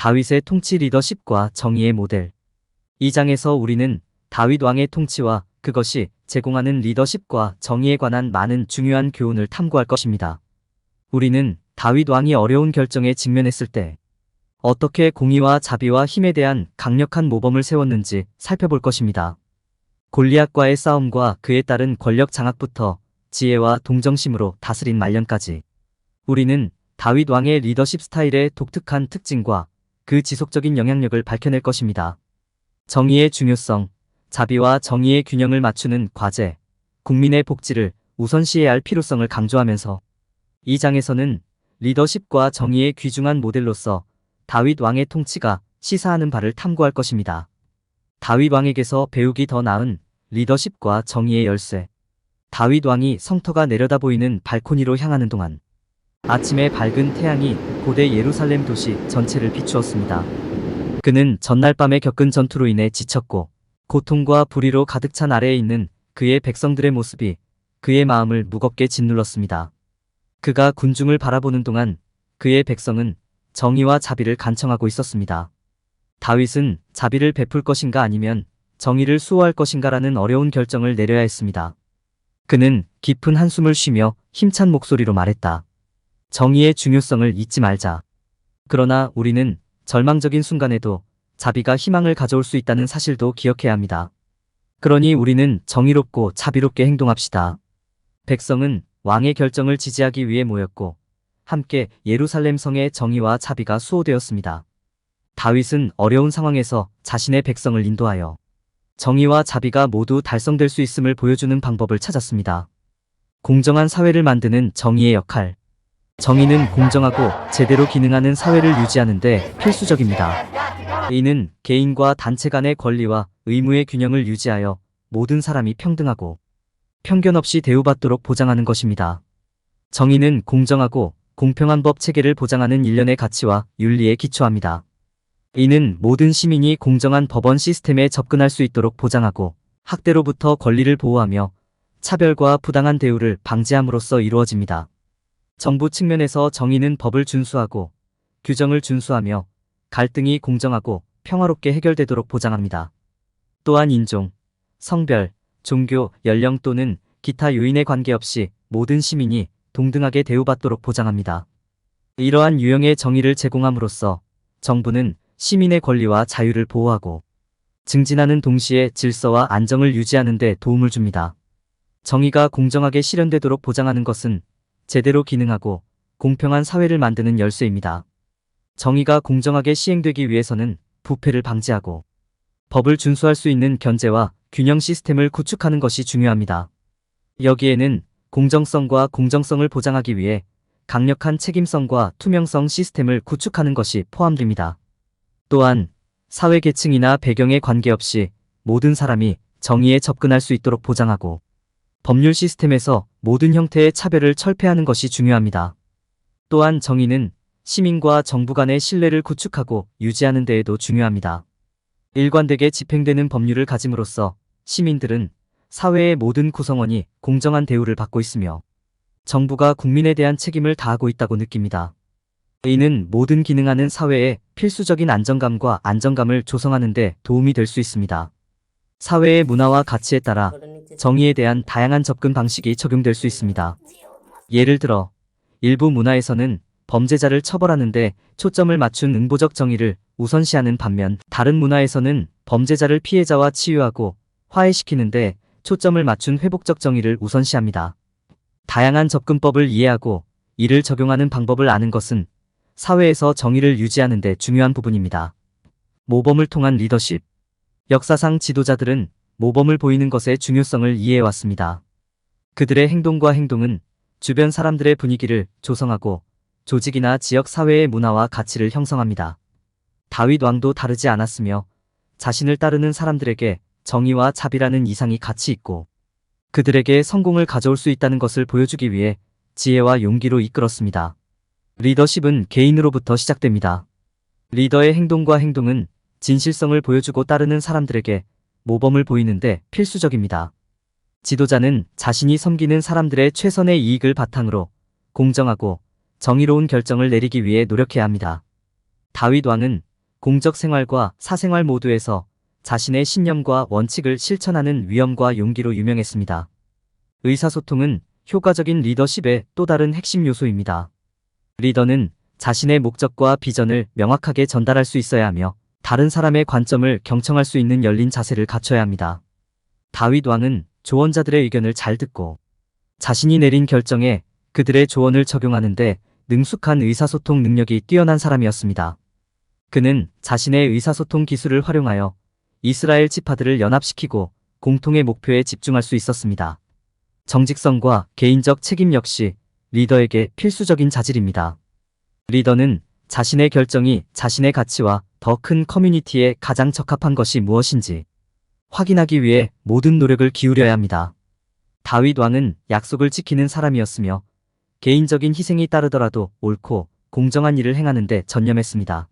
다윗의 통치 리더십과 정의의 모델. 이 장에서 우리는 다윗 왕의 통치와 그것이 제공하는 리더십과 정의에 관한 많은 중요한 교훈을 탐구할 것입니다. 우리는 다윗 왕이 어려운 결정에 직면했을 때 어떻게 공의와 자비와 힘에 대한 강력한 모범을 세웠는지 살펴볼 것입니다. 골리앗과의 싸움과 그에 따른 권력 장악부터 지혜와 동정심으로 다스린 말년까지 우리는 다윗 왕의 리더십 스타일의 독특한 특징과 그 지속적인 영향력을 밝혀낼 것입니다. 정의의 중요성, 자비와 정의의 균형을 맞추는 과제, 국민의 복지를 우선시해야 할 필요성을 강조하면서 이 장에서는 리더십과 정의의 귀중한 모델로서 다윗 왕의 통치가 시사하는 바를 탐구할 것입니다. 다윗 왕에게서 배우기 더 나은 리더십과 정의의 열쇠. 다윗 왕이 성터가 내려다 보이는 발코니로 향하는 동안 아침의 밝은 태양이 고대 예루살렘 도시 전체를 비추었습니다. 그는 전날 밤에 겪은 전투로 인해 지쳤고 고통과 불의로 가득 찬 아래에 있는 그의 백성들의 모습이 그의 마음을 무겁게 짓눌렀습니다. 그가 군중을 바라보는 동안 그의 백성은 정의와 자비를 간청하고 있었습니다. 다윗은 자비를 베풀 것인가 아니면 정의를 수호할 것인가라는 어려운 결정을 내려야 했습니다. 그는 깊은 한숨을 쉬며 힘찬 목소리로 말했다. 정의의 중요성을 잊지 말자. 그러나 우리는 절망적인 순간에도 자비가 희망을 가져올 수 있다는 사실도 기억해야 합니다. 그러니 우리는 정의롭고 자비롭게 행동합시다. 백성은 왕의 결정을 지지하기 위해 모였고 함께 예루살렘 성의 정의와 자비가 수호되었습니다. 다윗은 어려운 상황에서 자신의 백성을 인도하여 정의와 자비가 모두 달성될 수 있음을 보여주는 방법을 찾았습니다. 공정한 사회를 만드는 정의의 역할. 정의는 공정하고 제대로 기능하는 사회를 유지하는 데 필수적입니다. 이는 개인과 단체 간의 권리와 의무의 균형을 유지하여 모든 사람이 평등하고 편견 없이 대우받도록 보장하는 것입니다. 정의는 공정하고 공평한 법 체계를 보장하는 일련의 가치와 윤리에 기초합니다. 이는 모든 시민이 공정한 법원 시스템에 접근할 수 있도록 보장하고 학대로부터 권리를 보호하며 차별과 부당한 대우를 방지함으로써 이루어집니다. 정부 측면에서 정의는 법을 준수하고 규정을 준수하며 갈등이 공정하고 평화롭게 해결되도록 보장합니다. 또한 인종, 성별, 종교, 연령 또는 기타 요인에 관계없이 모든 시민이 동등하게 대우받도록 보장합니다. 이러한 유형의 정의를 제공함으로써 정부는 시민의 권리와 자유를 보호하고 증진하는 동시에 질서와 안정을 유지하는 데 도움을 줍니다. 정의가 공정하게 실현되도록 보장하는 것은 제대로 기능하고 공평한 사회를 만드는 열쇠입니다. 정의가 공정하게 시행되기 위해서는 부패를 방지하고 법을 준수할 수 있는 견제와 균형 시스템을 구축하는 것이 중요합니다. 여기에는 공정성과 공정성을 보장하기 위해 강력한 책임성과 투명성 시스템을 구축하는 것이 포함됩니다. 또한 사회 계층이나 배경에 관계없이 모든 사람이 정의에 접근할 수 있도록 보장하고 법률 시스템에서 모든 형태의 차별을 철폐하는 것이 중요합니다. 또한 정의는 시민과 정부 간의 신뢰를 구축하고 유지하는 데에도 중요합니다. 일관되게 집행되는 법률을 가짐으로써 시민들은 사회의 모든 구성원이 공정한 대우를 받고 있으며 정부가 국민에 대한 책임을 다하고 있다고 느낍니다. 이는 모든 기능하는 사회에 필수적인 안정감과 안정감을 조성하는 데 도움이 될 수 있습니다. 사회의 문화와 가치에 따라 정의에 대한 다양한 접근 방식이 적용될 수 있습니다. 예를 들어 일부 문화에서는 범죄자를 처벌하는 데 초점을 맞춘 응보적 정의를 우선시하는 반면 다른 문화에서는 범죄자를 피해자와 치유하고 화해시키는 데 초점을 맞춘 회복적 정의를 우선시합니다. 다양한 접근법을 이해하고 이를 적용하는 방법을 아는 것은 사회에서 정의를 유지하는 데 중요한 부분입니다. 모범을 통한 리더십. 역사상 지도자들은 모범을 보이는 것의 중요성을 이해해왔습니다. 그들의 행동과 행동은 주변 사람들의 분위기를 조성하고 조직이나 지역 사회의 문화와 가치를 형성합니다. 다윗 왕도 다르지 않았으며 자신을 따르는 사람들에게 정의와 자비라는 이상이 가치 있고 그들에게 성공을 가져올 수 있다는 것을 보여주기 위해 지혜와 용기로 이끌었습니다. 리더십은 개인으로부터 시작됩니다. 리더의 행동과 행동은 진실성을 보여주고 따르는 사람들에게 모범을 보이는데 필수적입니다. 지도자는 자신이 섬기는 사람들의 최선의 이익을 바탕으로 공정하고 정의로운 결정을 내리기 위해 노력해야 합니다. 다윗 왕은 공적 생활과 사생활 모두에서 자신의 신념과 원칙을 실천하는 위엄과 용기로 유명했습니다. 의사소통은 효과적인 리더십의 또 다른 핵심 요소입니다. 리더는 자신의 목적과 비전을 명확하게 전달할 수 있어야 하며 다른 사람의 관점을 경청할 수 있는 열린 자세를 갖춰야 합니다. 다윗 왕은 조언자들의 의견을 잘 듣고 자신이 내린 결정에 그들의 조언을 적용하는데 능숙한 의사소통 능력이 뛰어난 사람이었습니다. 그는 자신의 의사소통 기술을 활용하여 이스라엘 지파들을 연합시키고 공통의 목표에 집중할 수 있었습니다. 정직성과 개인적 책임 역시 리더에게 필수적인 자질입니다. 리더는 자신의 결정이 자신의 가치와 더 큰 커뮤니티에 가장 적합한 것이 무엇인지 확인하기 위해 모든 노력을 기울여야 합니다. 다윗 왕은 약속을 지키는 사람이었으며 개인적인 희생이 따르더라도 옳고 공정한 일을 행하는 데 전념했습니다.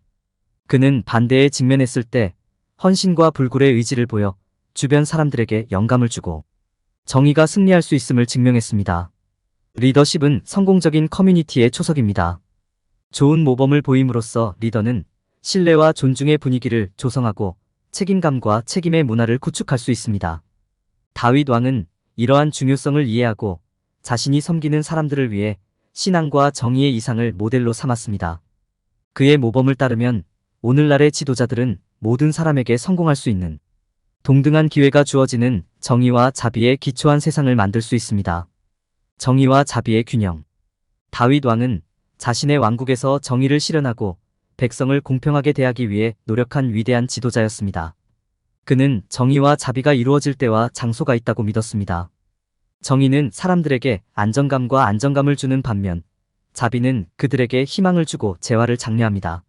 그는 반대에 직면했을 때 헌신과 불굴의 의지를 보여 주변 사람들에게 영감을 주고 정의가 승리할 수 있음을 증명했습니다. 리더십은 성공적인 커뮤니티의 초석입니다. 좋은 모범을 보임으로써 리더는 신뢰와 존중의 분위기를 조성하고 책임감과 책임의 문화를 구축할 수 있습니다. 다윗 왕은 이러한 중요성을 이해하고 자신이 섬기는 사람들을 위해 신앙과 정의의 이상을 모델로 삼았습니다. 그의 모범을 따르면 오늘날의 지도자들은 모든 사람에게 성공할 수 있는 동등한 기회가 주어지는 정의와 자비에 기초한 세상을 만들 수 있습니다. 정의와 자비의 균형. 다윗 왕은 자신의 왕국에서 정의를 실현하고 백성을 공평하게 대하기 위해 노력한 위대한 지도자였습니다. 그는 정의와 자비가 이루어질 때와 장소가 있다고 믿었습니다. 정의는 사람들에게 안정감을 주는 반면 자비는 그들에게 희망을 주고 재화를 장려합니다.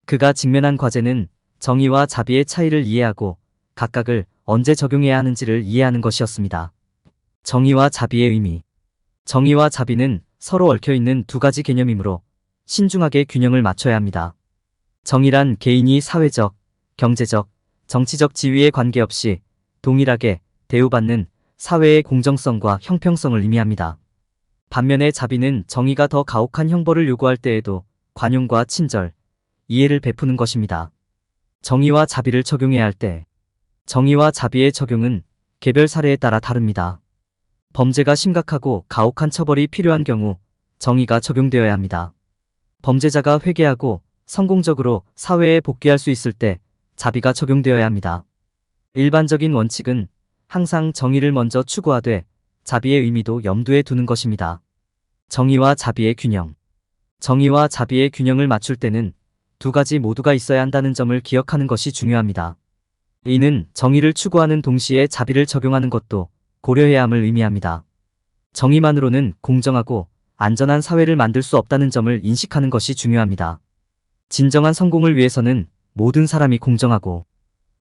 그가 직면한 과제는 정의와 자비의 차이를 이해하고 각각을 언제 적용해야 하는지를 이해하는 것이었습니다. 정의와 자비의 의미. 정의와 자비는 서로 얽혀있는 두 가지 개념이므로 신중하게 균형을 맞춰야 합니다. 정의란 개인이 사회적, 경제적, 정치적 지위에 관계없이 동일하게 대우받는 사회의 공정성과 형평성을 의미합니다. 반면에 자비는 정의가 더 가혹한 형벌을 요구할 때에도 관용과 친절, 이해를 베푸는 것입니다. 정의와 자비를 적용해야 할 때, 정의와 자비의 적용은 개별 사례에 따라 다릅니다. 범죄가 심각하고 가혹한 처벌이 필요한 경우 정의가 적용되어야 합니다. 범죄자가 회개하고 성공적으로 사회에 복귀할 수 있을 때 자비가 적용되어야 합니다. 일반적인 원칙은 항상 정의를 먼저 추구하되 자비의 의미도 염두에 두는 것입니다. 정의와 자비의 균형. 정의와 자비의 균형을 맞출 때는 두 가지 모두가 있어야 한다는 점을 기억하는 것이 중요합니다. 이는 정의를 추구하는 동시에 자비를 적용하는 것도 고려해야 함을 의미합니다. 정의만으로는 공정하고 안전한 사회를 만들 수 없다는 점을 인식하는 것이 중요합니다. 진정한 성공을 위해서는 모든 사람이 공정하고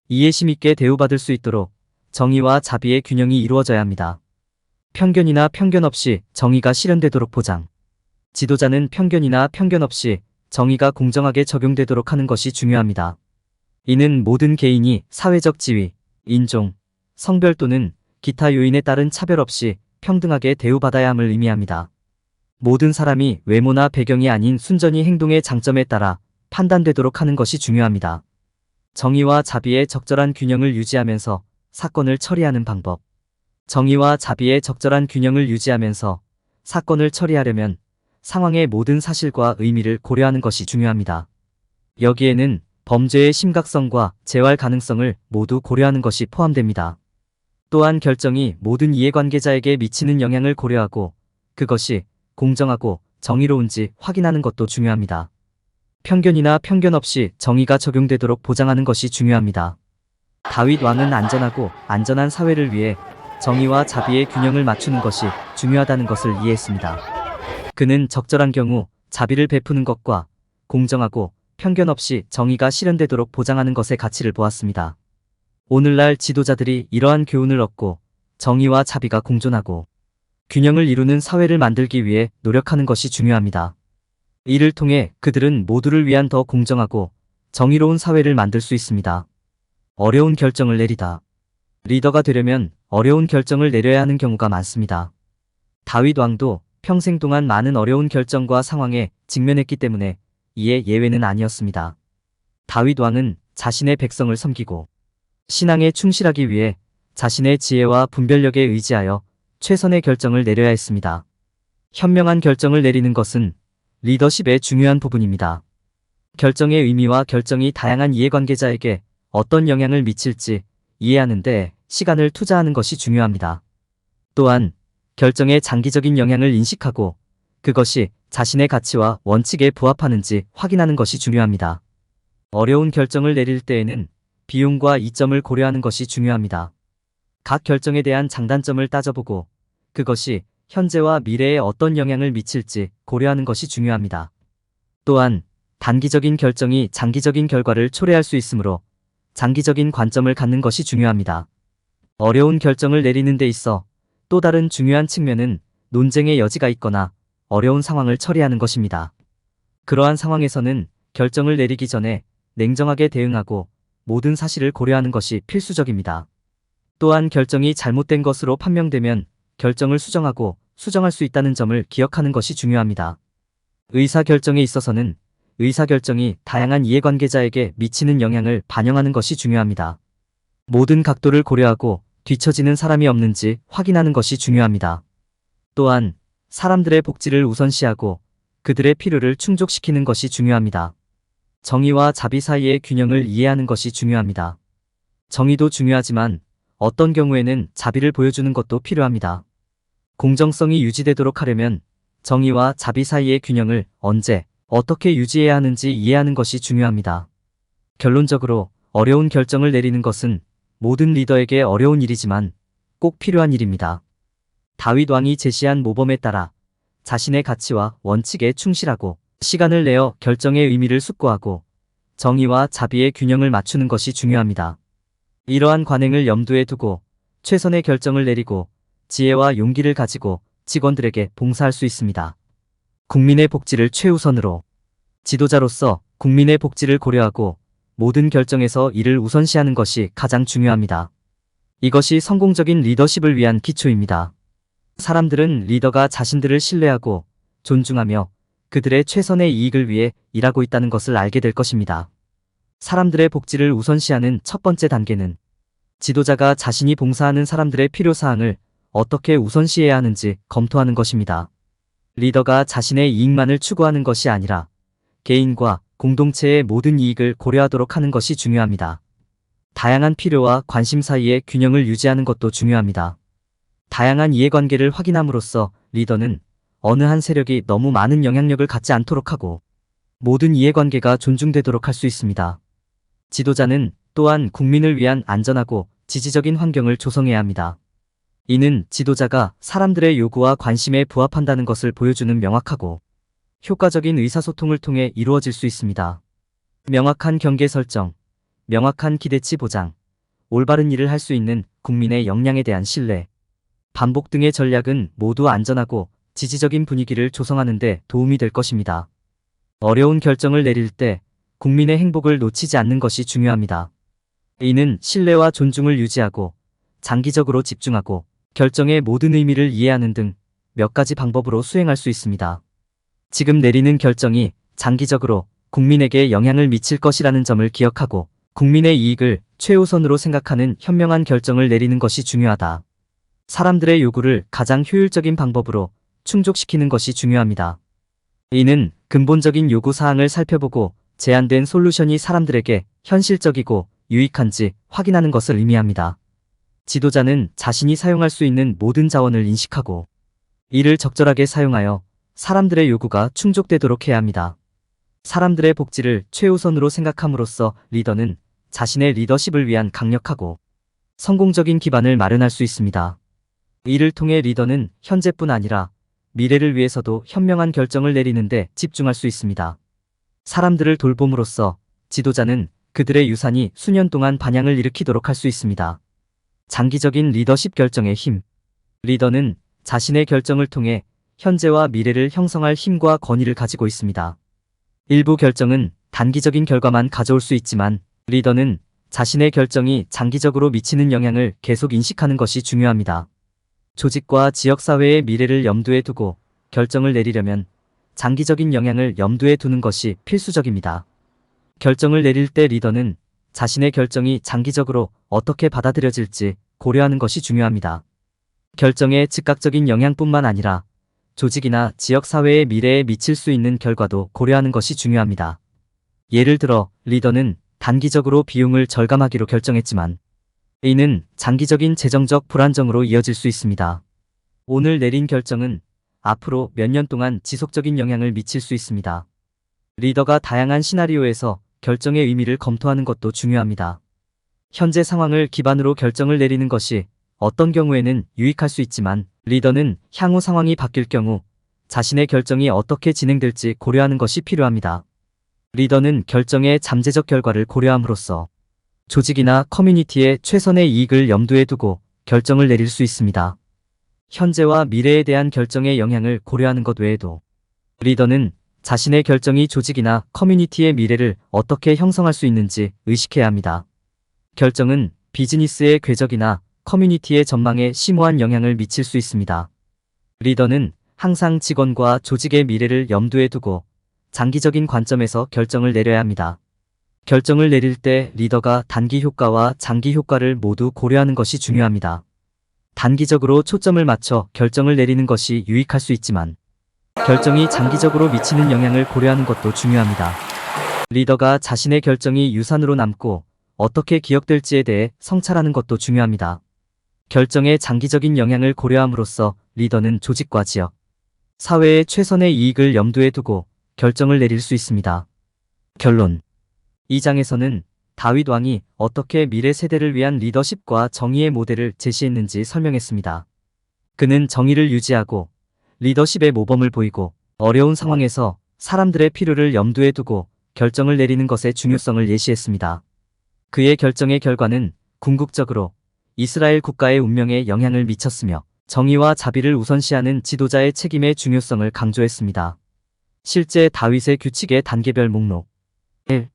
이해심 있게 대우받을 수 있도록 정의와 자비의 균형이 이루어져야 합니다. 편견이나 편견 없이 정의가 실현되도록 보장. 지도자는 편견이나 편견 없이 정의가 공정하게 적용되도록 하는 것이 중요합니다. 이는 모든 개인이 사회적 지위, 인종, 성별 또는 기타 요인에 따른 차별 없이 평등하게 대우받아야 함을 의미합니다. 모든 사람이 외모나 배경이 아닌 순전히 행동의 장점에 따라 판단되도록 하는 것이 중요합니다. 정의와 자비의 적절한 균형을 유지하면서 사건을 처리하는 방법. 정의와 자비의 적절한 균형을 유지하면서 사건을 처리하려면 상황의 모든 사실과 의미를 고려하는 것이 중요합니다. 여기에는 범죄의 심각성과 재활 가능성을 모두 고려하는 것이 포함됩니다. 또한 결정이 모든 이해관계자에게 미치는 영향을 고려하고 그것이 공정하고 정의로운지 확인하는 것도 중요합니다. 편견이나 편견 없이 정의가 적용되도록 보장하는 것이 중요합니다. 다윗 왕은 안전하고 안전한 사회를 위해 정의와 자비의 균형을 맞추는 것이 중요하다는 것을 이해했습니다. 그는 적절한 경우 자비를 베푸는 것과 공정하고 편견 없이 정의가 실현되도록 보장하는 것의 가치를 보았습니다. 오늘날 지도자들이 이러한 교훈을 얻고 정의와 자비가 공존하고 균형을 이루는 사회를 만들기 위해 노력하는 것이 중요합니다. 이를 통해 그들은 모두를 위한 더 공정하고 정의로운 사회를 만들 수 있습니다. 어려운 결정을 내리다. 리더가 되려면 어려운 결정을 내려야 하는 경우가 많습니다. 다윗 왕도 평생 동안 많은 어려운 결정과 상황에 직면했기 때문에 이에 예외는 아니었습니다. 다윗 왕은 자신의 백성을 섬기고 신앙에 충실하기 위해 자신의 지혜와 분별력에 의지하여 최선의 결정을 내려야 했습니다. 현명한 결정을 내리는 것은 리더십의 중요한 부분입니다. 결정의 의미와 결정이 다양한 이해관계자에게 어떤 영향을 미칠지 이해하는 데 시간을 투자하는 것이 중요합니다. 또한 결정의 장기적인 영향을 인식하고 그것이 자신의 가치와 원칙에 부합하는지 확인하는 것이 중요합니다. 어려운 결정을 내릴 때에는 비용과 이점을 고려하는 것이 중요합니다. 각 결정에 대한 장단점을 따져보고 그것이 현재와 미래에 어떤 영향을 미칠지 고려하는 것이 중요합니다. 또한 단기적인 결정이 장기적인 결과를 초래할 수 있으므로 장기적인 관점을 갖는 것이 중요합니다. 어려운 결정을 내리는 데 있어 또 다른 중요한 측면은 논쟁의 여지가 있거나 어려운 상황을 처리하는 것입니다. 그러한 상황에서는 결정을 내리기 전에 냉정하게 대응하고 모든 사실을 고려하는 것이 필수적입니다. 또한 결정이 잘못된 것으로 판명되면 결정을 수정하고 수정할 수 있다는 점을 기억하는 것이 중요합니다. 의사결정에 있어서는 의사결정이 다양한 이해관계자에게 미치는 영향을 반영하는 것이 중요합니다. 모든 각도를 고려하고 뒤처지는 사람이 없는지 확인하는 것이 중요합니다. 또한 사람들의 복지를 우선시하고 그들의 필요를 충족시키는 것이 중요합니다. 정의와 자비 사이의 균형을 이해하는 것이 중요합니다. 정의도 중요하지만 어떤 경우에는 자비를 보여주는 것도 필요합니다. 공정성이 유지되도록 하려면 정의와 자비 사이의 균형을 언제, 어떻게 유지해야 하는지 이해하는 것이 중요합니다. 결론적으로 어려운 결정을 내리는 것은 모든 리더에게 어려운 일이지만 꼭 필요한 일입니다. 다윗 왕이 제시한 모범에 따라 자신의 가치와 원칙에 충실하고 시간을 내어 결정의 의미를 숙고하고 정의와 자비의 균형을 맞추는 것이 중요합니다. 이러한 관행을 염두에 두고 최선의 결정을 내리고 지혜와 용기를 가지고 직원들에게 봉사할 수 있습니다. 국민의 복지를 최우선으로 지도자로서 국민의 복지를 고려하고 모든 결정에서 이를 우선시하는 것이 가장 중요합니다. 이것이 성공적인 리더십을 위한 기초입니다. 사람들은 리더가 자신들을 신뢰하고 존중하며 그들의 최선의 이익을 위해 일하고 있다는 것을 알게 될 것입니다. 사람들의 복지를 우선시하는 첫 번째 단계는 지도자가 자신이 봉사하는 사람들의 필요사항을 어떻게 우선시해야 하는지 검토하는 것입니다. 리더가 자신의 이익만을 추구하는 것이 아니라 개인과 공동체의 모든 이익을 고려하도록 하는 것이 중요합니다. 다양한 필요와 관심 사이의 균형을 유지하는 것도 중요합니다. 다양한 이해관계를 확인함으로써 리더는 어느 한 세력이 너무 많은 영향력을 갖지 않도록 하고 모든 이해관계가 존중되도록 할 수 있습니다. 지도자는 또한 국민을 위한 안전하고 지지적인 환경을 조성해야 합니다. 이는 지도자가 사람들의 요구와 관심에 부합한다는 것을 보여주는 명확하고 효과적인 의사소통을 통해 이루어질 수 있습니다. 명확한 경계 설정, 명확한 기대치 보장, 올바른 일을 할 수 있는 국민의 역량에 대한 신뢰, 반복 등의 전략은 모두 안전하고 지지적인 분위기를 조성하는 데 도움이 될 것입니다. 어려운 결정을 내릴 때 국민의 행복을 놓치지 않는 것이 중요합니다. 이는 신뢰와 존중을 유지하고 장기적으로 집중하고 결정의 모든 의미를 이해하는 등 몇 가지 방법으로 수행할 수 있습니다. 지금 내리는 결정이 장기적으로 국민에게 영향을 미칠 것이라는 점을 기억하고 국민의 이익을 최우선으로 생각하는 현명한 결정을 내리는 것이 중요하다. 사람들의 요구를 가장 효율적인 방법으로 충족시키는 것이 중요합니다. 이는 근본적인 요구사항을 살펴보고 제안된 솔루션이 사람들에게 현실적이고 유익한지 확인하는 것을 의미합니다. 지도자는 자신이 사용할 수 있는 모든 자원을 인식하고 이를 적절하게 사용하여 사람들의 요구가 충족되도록 해야 합니다. 사람들의 복지를 최우선으로 생각함으로써 리더는 자신의 리더십을 위한 강력하고 성공적인 기반을 마련할 수 있습니다. 이를 통해 리더는 현재뿐 아니라 미래를 위해서도 현명한 결정을 내리는데 집중할 수 있습니다. 사람들을 돌봄으로써 지도자는 그들의 유산이 수년 동안 반향을 일으키도록 할 수 있습니다. 장기적인 리더십 결정의 힘. 리더는 자신의 결정을 통해 현재와 미래를 형성할 힘과 권위를 가지고 있습니다. 일부 결정은 단기적인 결과만 가져올 수 있지만 리더는 자신의 결정이 장기적으로 미치는 영향을 계속 인식하는 것이 중요합니다. 조직과 지역사회의 미래를 염두에 두고 결정을 내리려면 장기적인 영향을 염두에 두는 것이 필수적입니다. 결정을 내릴 때 리더는 자신의 결정이 장기적으로 어떻게 받아들여질지 고려하는 것이 중요합니다. 결정의 즉각적인 영향뿐만 아니라 조직이나 지역 사회의 미래에 미칠 수 있는 결과도 고려하는 것이 중요합니다. 예를 들어 리더는 단기적으로 비용을 절감하기로 결정했지만 이는 장기적인 재정적 불안정으로 이어질 수 있습니다. 오늘 내린 결정은 앞으로 몇 년 동안 지속적인 영향을 미칠 수 있습니다. 리더가 다양한 시나리오에서 결정의 의미를 검토하는 것도 중요합니다. 현재 상황을 기반으로 결정을 내리는 것이 어떤 경우에는 유익할 수 있지만 리더는 향후 상황이 바뀔 경우 자신의 결정이 어떻게 진행될지 고려하는 것이 필요합니다. 리더는 결정의 잠재적 결과를 고려함으로써 조직이나 커뮤니티의 최선의 이익을 염두에 두고 결정을 내릴 수 있습니다. 현재와 미래에 대한 결정의 영향을 고려하는 것 외에도 리더는 자신의 결정이 조직이나 커뮤니티의 미래를 어떻게 형성할 수 있는지 의식해야 합니다. 결정은 비즈니스의 궤적이나 커뮤니티의 전망에 심오한 영향을 미칠 수 있습니다. 리더는 항상 직원과 조직의 미래를 염두에 두고 장기적인 관점에서 결정을 내려야 합니다. 결정을 내릴 때 리더가 단기 효과와 장기 효과를 모두 고려하는 것이 중요합니다. 단기적으로 초점을 맞춰 결정을 내리는 것이 유익할 수 있지만 결정이 장기적으로 미치는 영향을 고려하는 것도 중요합니다. 리더가 자신의 결정이 유산으로 남고 어떻게 기억될지에 대해 성찰하는 것도 중요합니다. 결정의 장기적인 영향을 고려함으로써 리더는 조직과 지역, 사회의 최선의 이익을 염두에 두고 결정을 내릴 수 있습니다. 결론. 이 장에서는 다윗 왕이 어떻게 미래 세대를 위한 리더십과 정의의 모델을 제시했는지 설명했습니다. 그는 정의를 유지하고 리더십의 모범을 보이고 어려운 상황에서 사람들의 필요를 염두에 두고 결정을 내리는 것의 중요성을 예시했습니다. 그의 결정의 결과는 궁극적으로 이스라엘 국가의 운명에 영향을 미쳤으며 정의와 자비를 우선시하는 지도자의 책임의 중요성을 강조했습니다. 실제 다윗의 규칙의 단계별 목록 1.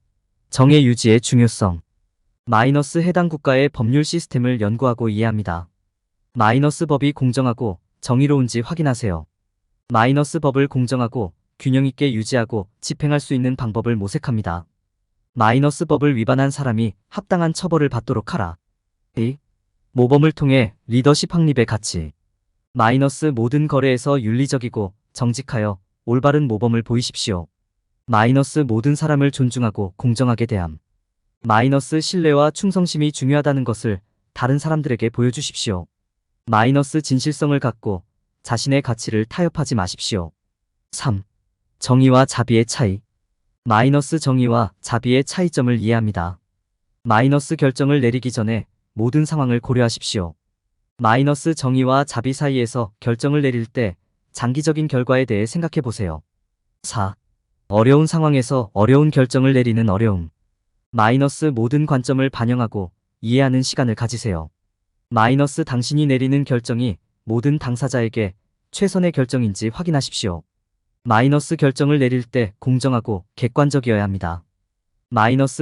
정의 유지의 중요성 해당 국가의 법률 시스템을 연구하고 이해합니다. 법이 공정하고 정의로운지 확인하세요. 법을 공정하고 균형 있게 유지하고 집행할 수 있는 방법을 모색합니다. 법을 위반한 사람이 합당한 처벌을 받도록 하라. 2. 모범을 통해 리더십 확립의 가치 모든 거래에서 윤리적이고 정직하여 올바른 모범을 보이십시오. 모든 사람을 존중하고 공정하게 대함. 신뢰와 충성심이 중요하다는 것을 다른 사람들에게 보여주십시오. 진실성을 갖고 자신의 가치를 타협하지 마십시오. 3. 정의와 자비의 차이 정의와 자비의 차이점을 이해합니다. 결정을 내리기 전에 모든 상황을 고려하십시오. 정의와 자비 사이에서 결정을 내릴 때 장기적인 결과에 대해 생각해 보세요. 4. 어려운 상황에서 어려운 결정을 내리는 어려움 모든 관점을 반영하고 이해하는 시간을 가지세요. 당신이 내리는 결정이 모든 당사자에게 최선의 결정인지 확인하십시오. 결정을 내릴 때 공정하고 객관적이어야 합니다.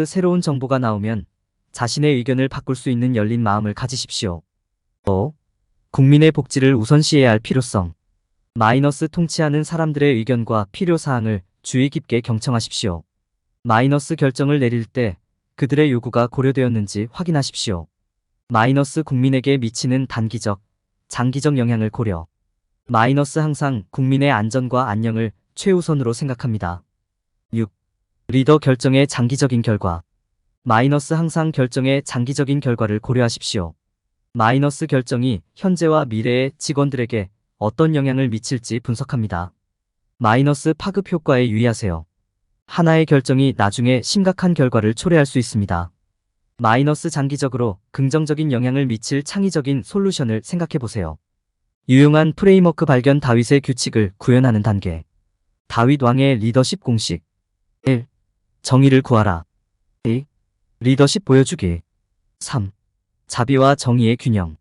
새로운 정보가 나오면 자신의 의견을 바꿀 수 있는 열린 마음을 가지십시오. 5. 국민의 복지를 우선시해야 할 필요성 통치하는 사람들의 의견과 필요사항을 주의 깊게 경청하십시오. 결정을 내릴 때 그들의 요구가 고려되었는지 확인하십시오. 국민에게 미치는 단기적, 장기적 영향을 고려. 항상 국민의 안전과 안녕을 최우선으로 생각합니다. 6. 리더 결정의 장기적인 결과 항상 결정의 장기적인 결과를 고려하십시오. 결정이 현재와 미래의 직원들에게 어떤 영향을 미칠지 분석합니다. 파급 효과에 유의하세요. 하나의 결정이 나중에 심각한 결과를 초래할 수 있습니다. 장기적으로 긍정적인 영향을 미칠 창의적인 솔루션을 생각해보세요. 유용한 프레임워크 발견 다윗의 규칙을 구현하는 단계 다윗 왕의 리더십 공식 1. 정의를 구하라 2. 리더십 보여주기 3. 자비와 정의의 균형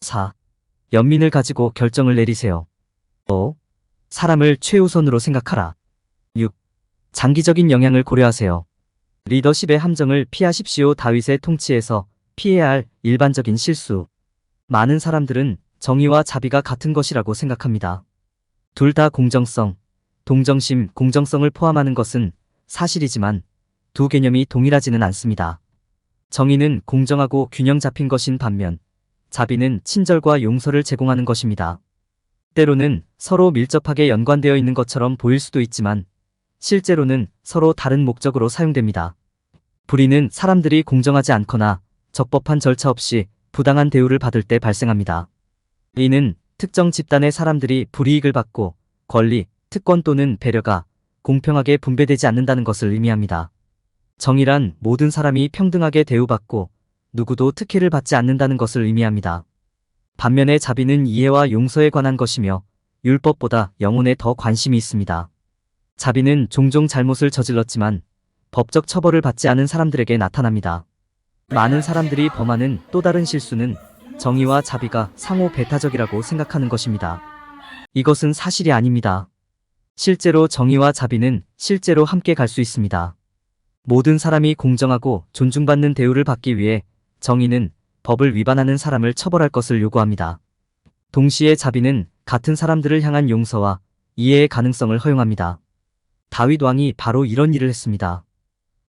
4. 연민을 가지고 결정을 내리세요. 5. 사람을 최우선으로 생각하라 6. 장기적인 영향을 고려하세요. 리더십의 함정을 피하십시오. 다윗의 통치에서 피해야 할 일반적인 실수 많은 사람들은 정의와 자비가 같은 것이라고 생각합니다. 둘 다 공정성, 동정심, 공정성을 포함하는 것은 사실이지만 두 개념이 동일하지는 않습니다. 정의는 공정하고 균형 잡힌 것인 반면 자비는 친절과 용서를 제공하는 것입니다. 때로는 서로 밀접하게 연관되어 있는 것처럼 보일 수도 있지만 실제로는 서로 다른 목적으로 사용됩니다. 불의는 사람들이 공정하지 않거나 적법한 절차 없이 부당한 대우를 받을 때 발생합니다. 이는 특정 집단의 사람들이 불이익을 받고 권리, 특권 또는 배려가 공평하게 분배되지 않는다는 것을 의미합니다. 정의란 모든 사람이 평등하게 대우받고 누구도 특혜를 받지 않는다는 것을 의미합니다. 반면에 자비는 이해와 용서에 관한 것이며 율법보다 영혼에 더 관심이 있습니다. 자비는 종종 잘못을 저질렀지만 법적 처벌을 받지 않은 사람들에게 나타납니다. 많은 사람들이 범하는 또 다른 실수는 정의와 자비가 상호 배타적이라고 생각하는 것입니다. 이것은 사실이 아닙니다. 실제로 정의와 자비는 실제로 함께 갈 수 있습니다. 모든 사람이 공정하고 존중받는 대우를 받기 위해 정의는 법을 위반하는 사람을 처벌할 것을 요구합니다. 동시에 자비는 같은 사람들을 향한 용서와 이해의 가능성을 허용합니다. 다윗 왕이 바로 이런 일을 했습니다.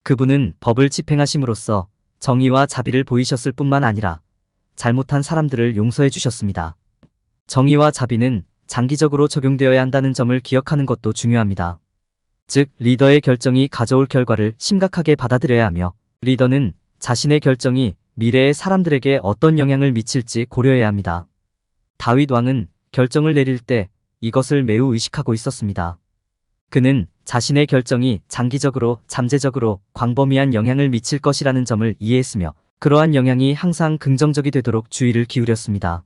그분은 법을 집행하심으로써 정의와 자비를 보이셨을 뿐만 아니라 잘못한 사람들을 용서해 주셨습니다. 정의와 자비는 장기적으로 적용되어야 한다는 점을 기억하는 것도 중요합니다. 즉, 리더의 결정이 가져올 결과를 심각하게 받아들여야 하며 리더는 자신의 결정이 미래의 사람들에게 어떤 영향을 미칠지 고려해야 합니다. 다윗 왕은 결정을 내릴 때 이것을 매우 의식하고 있었습니다. 그는 자신의 결정이 장기적으로 잠재적으로 광범위한 영향을 미칠 것이라는 점을 이해했으며 그러한 영향이 항상 긍정적이 되도록 주의를 기울였습니다.